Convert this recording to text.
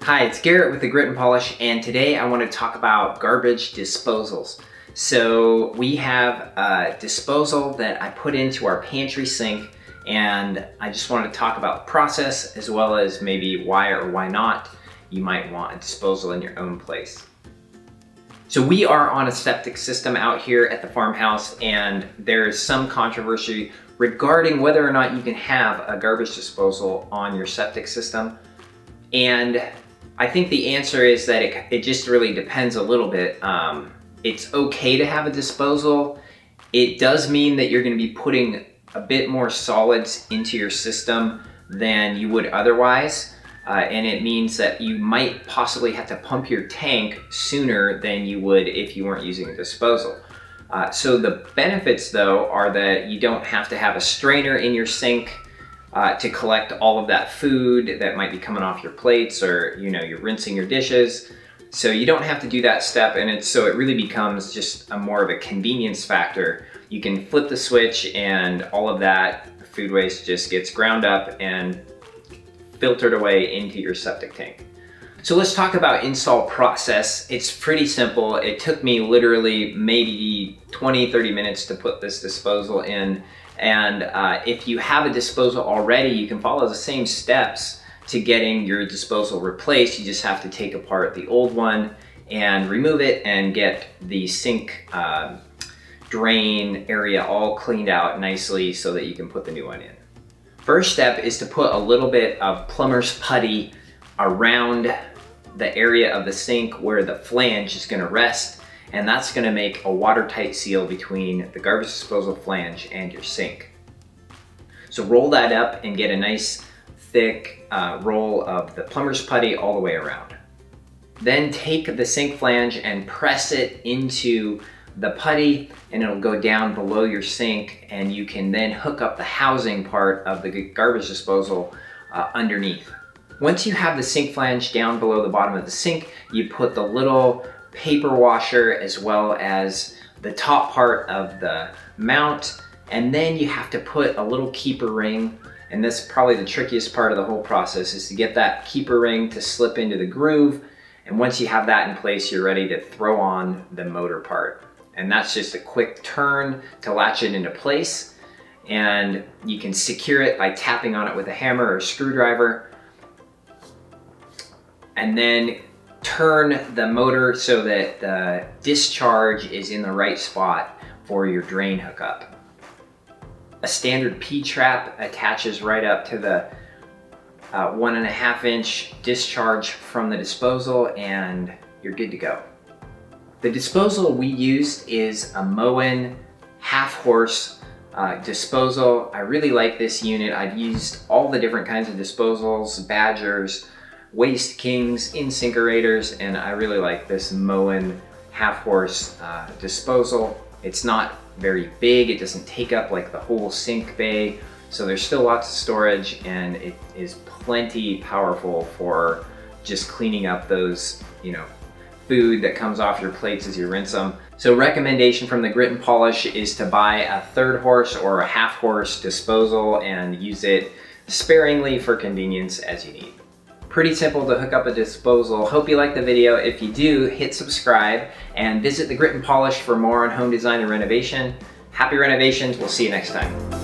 Hi, it's Garrett with the Grit and Polish, and today I want to talk about garbage disposals. So we have a disposal that I put into our pantry sink, and I just want to talk about the process as well as maybe why or why not you might want a disposal in your own place. So we are on a septic system out here at the farmhouse, and there's some controversy regarding whether or not you can have a garbage disposal on your septic system. And I think the answer is that it just really depends a little bit. It's okay to have a disposal. It does mean that you're going to be putting a bit more solids into your system than you would otherwise. And it means that you might possibly have to pump your tank sooner than you would if you weren't using a disposal. So the benefits though are that you don't have to have a strainer in your sink to collect all of that food that might be coming off your plates, or you're rinsing your dishes. So you don't have to do that step, and it really becomes just more of a convenience factor. You can flip the switch and all of that food waste just gets ground up and filtered away into your septic tank. So let's talk about install process. It's pretty simple. It took me literally maybe 20-30 minutes to put this disposal in. And if you have a disposal already, you can follow the same steps to getting your disposal replaced. You just have to take apart the old one and remove it and get the sink drain area all cleaned out nicely so that you can put the new one in. First step is to put a little bit of plumber's putty around the area of the sink where the flange is going to rest. And that's going to make a watertight seal between the garbage disposal flange and your sink. So roll that up and get a nice thick roll of the plumber's putty all the way around. Then take the sink flange and press it into the putty, and it'll go down below your sink, and you can then hook up the housing part of the garbage disposal underneath. Once you have the sink flange down below the bottom of the sink, you put the little paper washer as well as the top part of the mount, and then you have to put a little keeper ring, and this is probably the trickiest part of the whole process, is to get that keeper ring to slip into the groove. And once you have that in place, you're ready to throw on the motor part, and that's just a quick turn to latch it into place, and you can secure it by tapping on it with a hammer or a screwdriver, and then turn the motor so that the discharge is in the right spot for your drain hookup. A standard P-trap attaches right up to the 1.5 inch discharge from the disposal, and you're good to go. The disposal we used is a Moen half-horse disposal. I really like this unit. I've used all the different kinds of disposals, Badgers, Waste Kings, Incinerators, and I really like this Moen half-horse disposal. It's not very big, it doesn't take up like the whole sink bay, so there's still lots of storage, and it is plenty powerful for just cleaning up those, food that comes off your plates as you rinse them. So recommendation from the Grit and Polish is to buy a 1/3 horse or a 1/2 horse disposal and use it sparingly for convenience as you need. Pretty simple to hook up a disposal. Hope you liked the video. If you do, hit subscribe and visit the Grit and Polish for more on home design and renovation. Happy renovations. We'll see you next time.